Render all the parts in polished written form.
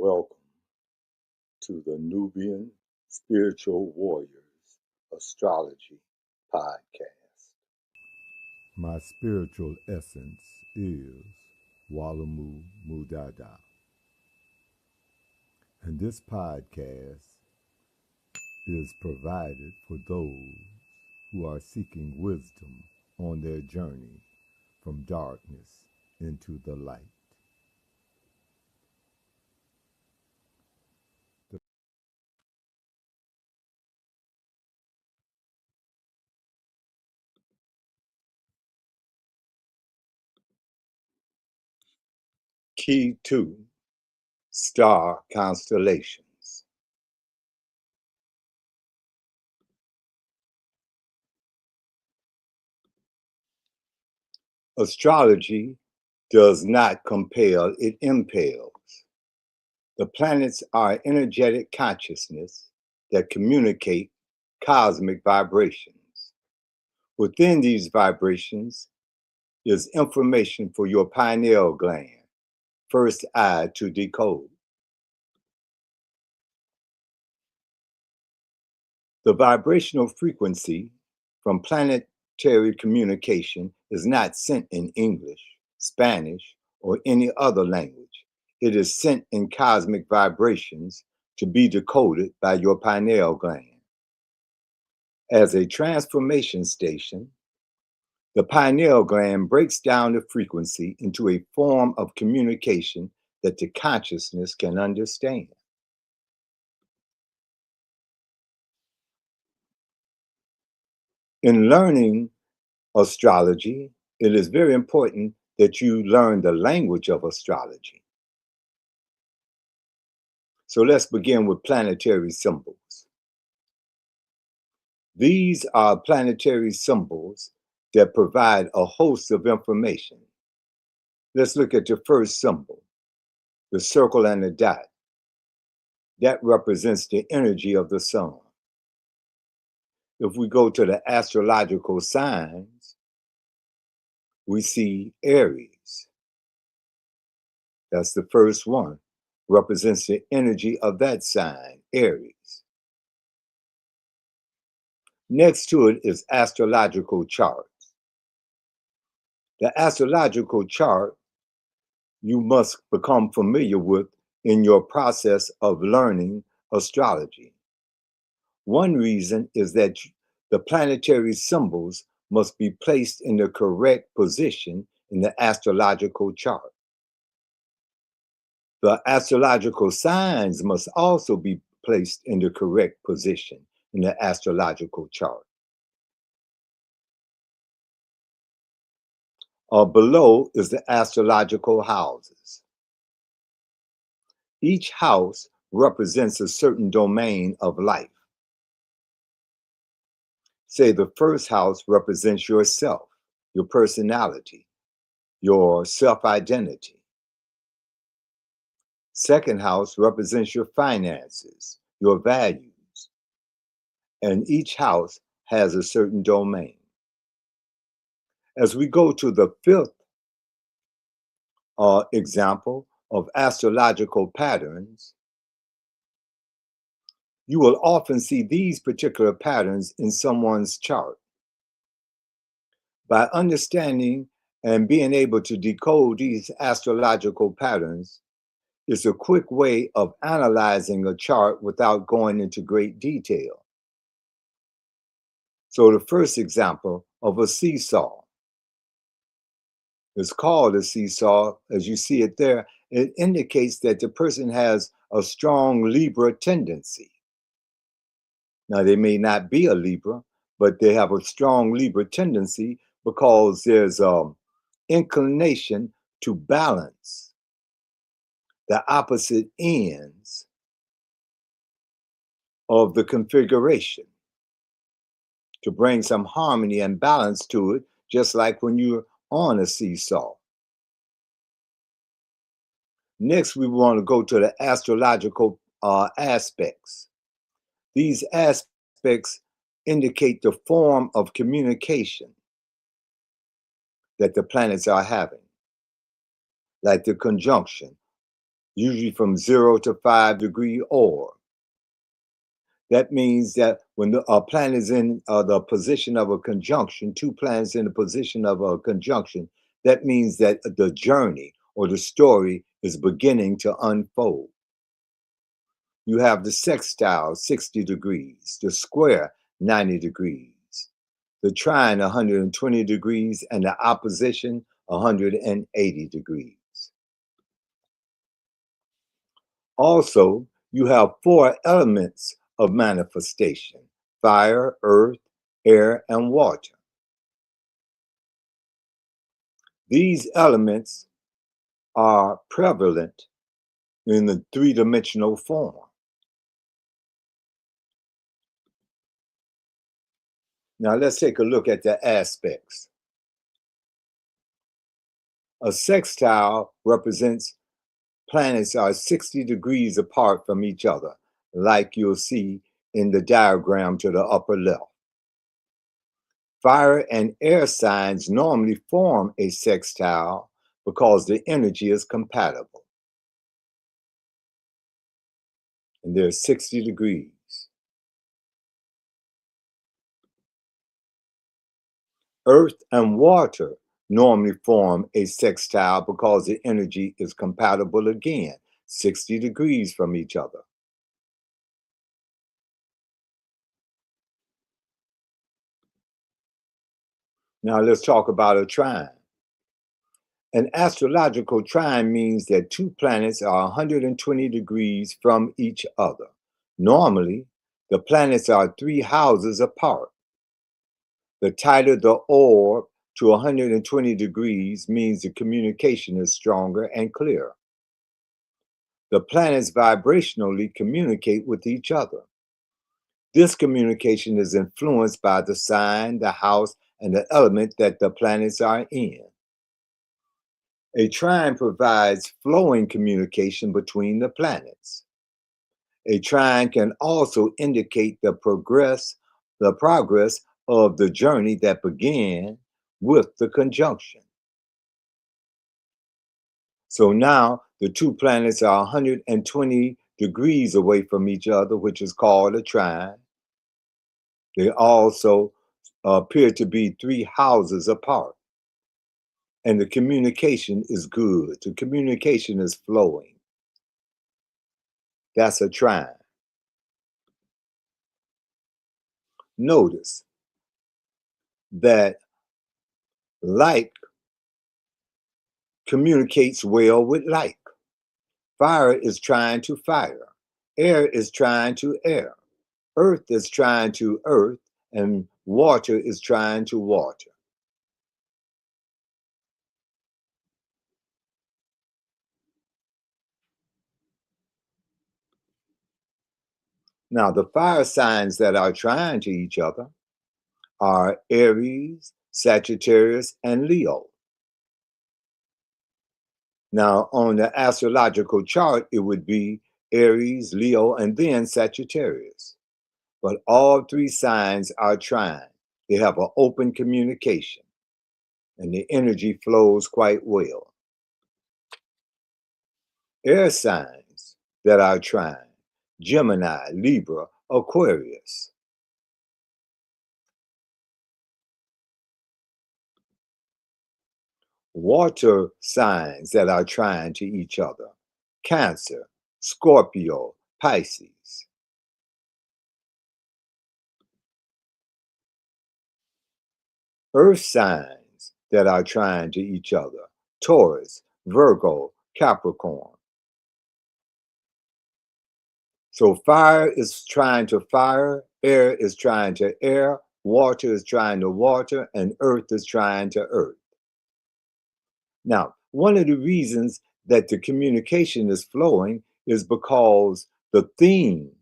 Welcome to the NuBn Spiritual Warriors Astrology Podcast. My spiritual essence is Walamu Mudada. And this podcast is provided for those who are seeking wisdom on their journey from darkness into the light. Kee2 Star Constellations. Astrology does not compel, it impels. The planets are energetic consciousness that communicate cosmic vibrations. Within these vibrations is information for your pineal gland, first eye, to decode. The vibrational frequency from planetary communication is not sent in English, Spanish, or any other language. It is sent in cosmic vibrations to be decoded by your pineal gland. As a transformation station, the pineal gland breaks down the frequency into a form of communication that the consciousness can understand. In learning astrology, it is very important that you learn the language of astrology. So let's begin with planetary symbols. These are planetary symbols that provide a host of information. Let's look at your first symbol, the circle and the dot. That represents the energy of the sun. If we go to the astrological signs, we see Aries. That's the first one, represents the energy of that sign, Aries. Next to it is astrological charts. The astrological chart you must become familiar with in your process of learning astrology. One reason is that the planetary symbols must be placed in the correct position in the astrological chart. The astrological signs must also be placed in the correct position in the astrological chart. Below is the astrological houses. Each house represents a certain domain of life. Say the first house represents yourself, your personality, your self-identity. Second house represents your finances, your values. And each house has a certain domain. As we go to the fifth example of astrological patterns, you will often see these particular patterns in someone's chart. By understanding and being able to decode these astrological patterns is a quick way of analyzing a chart without going into great detail. So the first example of a seesaw. It's called a seesaw, as you see it there. It indicates that the person has a strong Libra tendency. Now, they may not be a Libra, but they have a strong Libra tendency because there's an inclination to balance the opposite ends of the configuration, to bring some harmony and balance to it, just like when you're on a seesaw. Next, we want to go to the astrological aspects. These aspects indicate the form of communication that the planets are having, like the conjunction. usually from 0 to 5-degree orb. That means that when a planet is in the position of a conjunction, two planets in the position of a conjunction, that means that the journey or the story is beginning to unfold. You have the sextile, 60 degrees, the square, 90 degrees, the trine, 120 degrees, and the opposition, 180 degrees. Also, you have 4 elements of manifestation: fire, earth, air, and water. These elements are prevalent in the 3-dimensional form. Now let's take a look at the aspects. A sextile represents planets are 60 degrees apart from each other, like you'll see in the diagram to the upper left. Fire and air signs normally form a sextile because the energy is compatible. And they're 60 degrees. Earth and water normally form a sextile because the energy is compatible again, 60 degrees from each other. Now let's talk about a trine. An astrological trine means that two planets are 120 degrees from each other. Normally, the planets are 3 houses apart. The tighter the orb to 120 degrees means the communication is stronger and clearer. The planets vibrationally communicate with each other. This communication is influenced by the sign, the house, and the element that the planets are in. A trine provides flowing communication between the planets. A trine can also indicate the progress of the journey that began with the conjunction. So now the two planets are 120 degrees away from each other, which is called a trine. They also appear to be 3 houses apart. And the communication is good. The communication is flowing. That's a trine. Notice that like communicates well with like. Fire is trying to fire. Air is trying to air. Earth is trying to earth. And water is trying to water. Now, the fire signs that are trying to each other are Aries, Sagittarius, and Leo. Now, on the astrological chart, it would be Aries, Leo, and then Sagittarius. But all 3 signs are trying. They have an open communication, and the energy flows quite well. Air signs that are trying: Gemini, Libra, Aquarius. Water signs that are trying to each other: Cancer, Scorpio, Pisces. Earth signs that are trying to each other: Taurus, Virgo, Capricorn. So fire is trying to fire, air is trying to air, water is trying to water, and earth is trying to earth. Now, one of the reasons that the communication is flowing is because the theme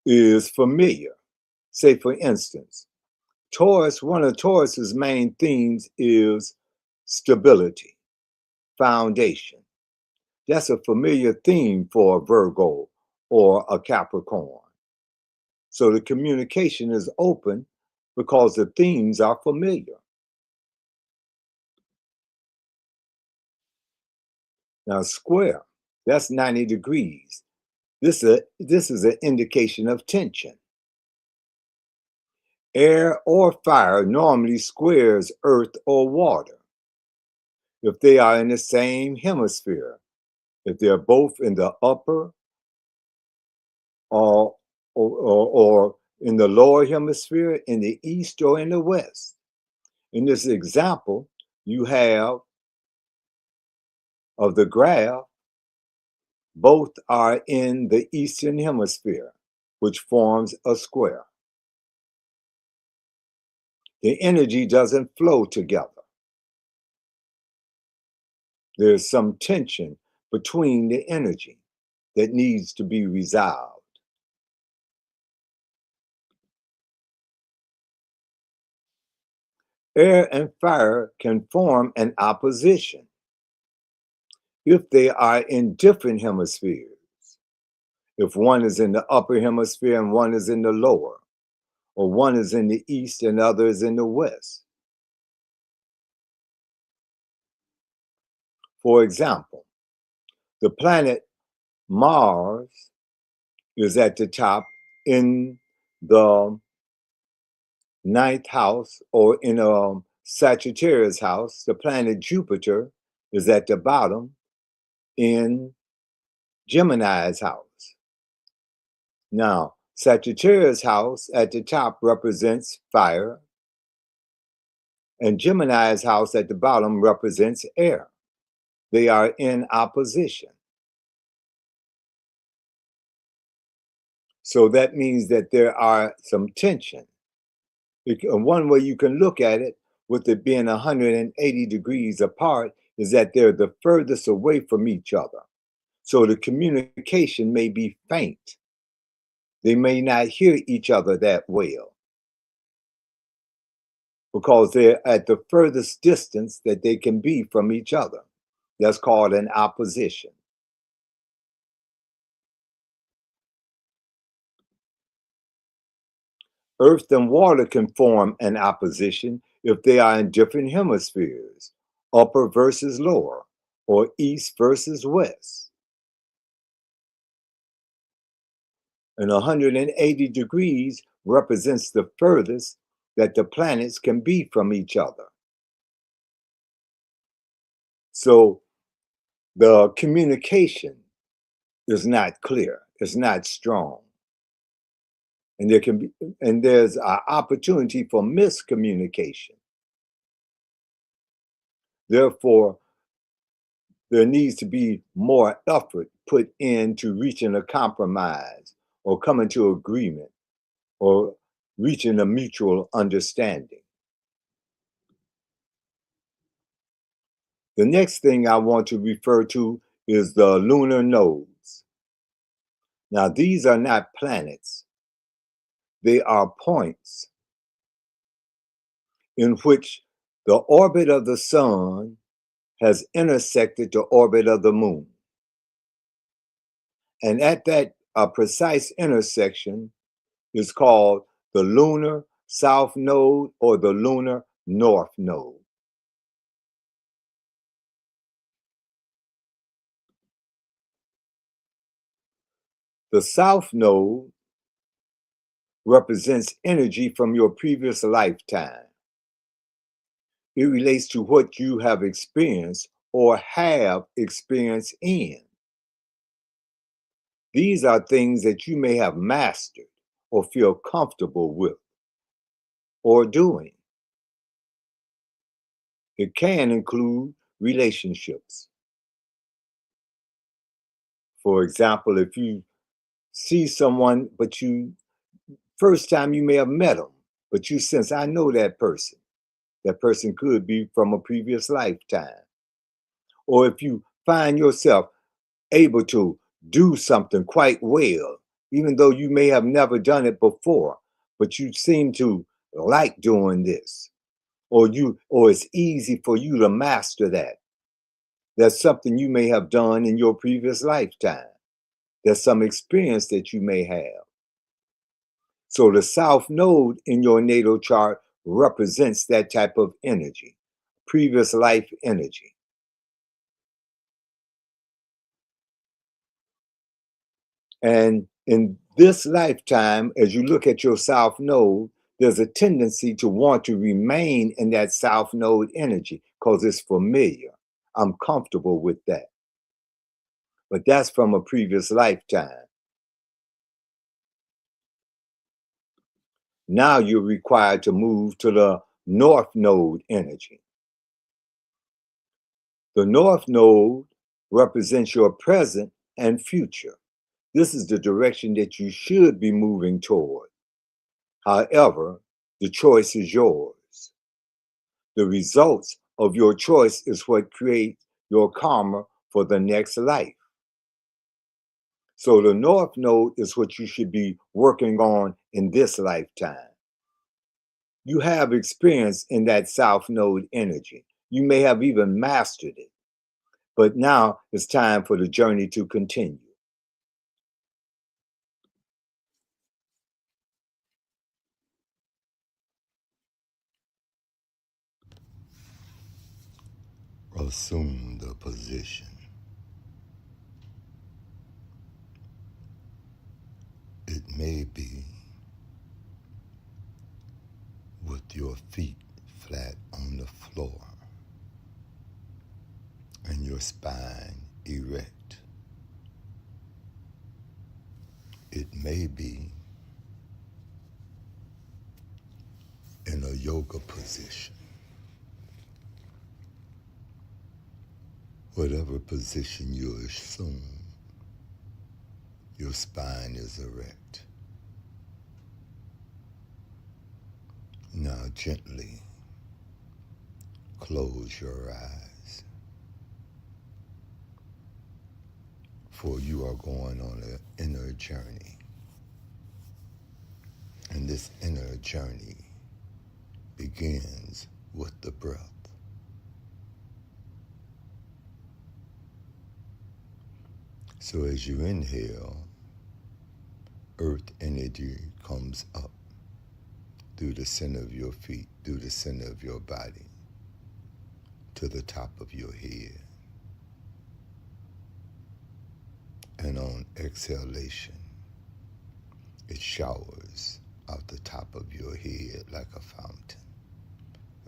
is familiar. Say, for instance, Taurus, one of Taurus's main themes is stability, foundation. That's a familiar theme for a Virgo or a Capricorn. So the communication is open because the themes are familiar. Now, square, that's 90 degrees. This is an indication of tension. Air or fire normally squares earth or water if they are in the same hemisphere, if they're both in the upper or in the lower hemisphere, in the east or in the west. In this example, you have of the graph, both are in the eastern hemisphere, which forms a square. The energy doesn't flow together. There's some tension between the energy that needs to be resolved. Air and fire can form an opposition if they are in different hemispheres. If one is in the upper hemisphere and one is in the lower, or one is in the east and the other is in the west. For example, the planet Mars is at the top in the ninth house or in a Sagittarius house. The planet Jupiter is at the bottom in Gemini's house. Now, Sagittarius house at the top represents fire, and Gemini's house at the bottom represents air. They are in opposition. So that means that there are some tension. One way you can look at it, with it being 180 degrees apart, is that they're the furthest away from each other. So the communication may be faint. They may not hear each other that well because they're at the furthest distance that they can be from each other. That's called an opposition. Earth and water can form an opposition if they are in different hemispheres, upper versus lower, or east versus west. And 180 degrees represents the furthest that the planets can be from each other. So the communication is not clear, it's not strong. And there's an opportunity for miscommunication. Therefore, there needs to be more effort put into reaching a compromise or coming to agreement or reaching a mutual understanding. The next thing I want to refer to is the lunar nodes. Now, these are not planets. They are points in which the orbit of the sun has intersected the orbit of the moon. And at that precise intersection is called the lunar south node or the lunar north node. The south node represents energy from your previous lifetime. It relates to what you have experienced or have experience in. These are things that you may have mastered or feel comfortable with or doing. It can include relationships. For example, if you see someone, but first time you may have met them, but you sense, I know that person. That person could be from a previous lifetime. Or if you find yourself able to do something quite well, even though you may have never done it before, but you seem to like doing this, or it's easy for you to master that. That's something you may have done in your previous lifetime. There's some experience that you may have. So the south node in your natal chart represents that type of energy, previous life energy. And in this lifetime, as you look at your South Node, there's a tendency to want to remain in that South Node energy because it's familiar. I'm comfortable with that. But that's from a previous lifetime. Now you're required to move to the North Node energy. The North Node represents your present and future. This is the direction that you should be moving toward. However, the choice is yours. The results of your choice is what creates your karma for the next life. So the North Node is what you should be working on in this lifetime. You have experience in that South Node energy. You may have even mastered it. But now it's time for the journey to continue. Assume the position. It may be with your feet flat on the floor and your spine erect. It may be in a yoga position. Whatever position you assume, your spine is erect. Now gently close your eyes, for you are going on an inner journey. And this inner journey begins with the breath. So as you inhale, earth energy comes up through the center of your feet, through the center of your body, to the top of your head. And on exhalation, it showers out the top of your head like a fountain,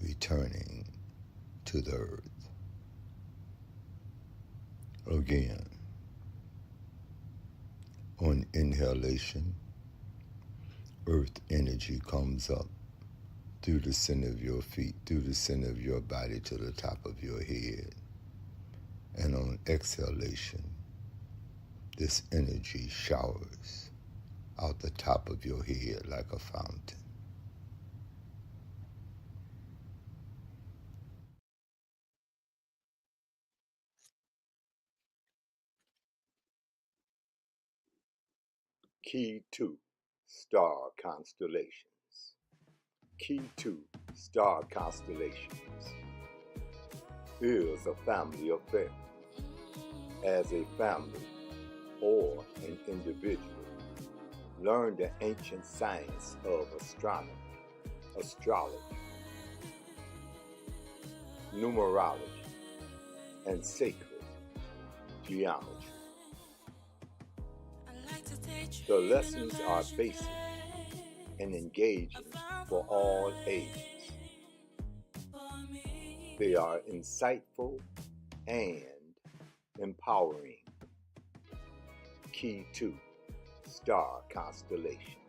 returning to the earth. Again, on inhalation, earth energy comes up through the center of your feet, through the center of your body to the top of your head. And on exhalation, this energy showers out the top of your head like a fountain. Kee2 star constellations. Kee2 star constellations is a family affair. As a family or an individual, learn the ancient science of astronomy, astrology, numerology, and sacred geometry. The lessons are basic and engaging for all ages. They are insightful and empowering. Kee2 star constellation.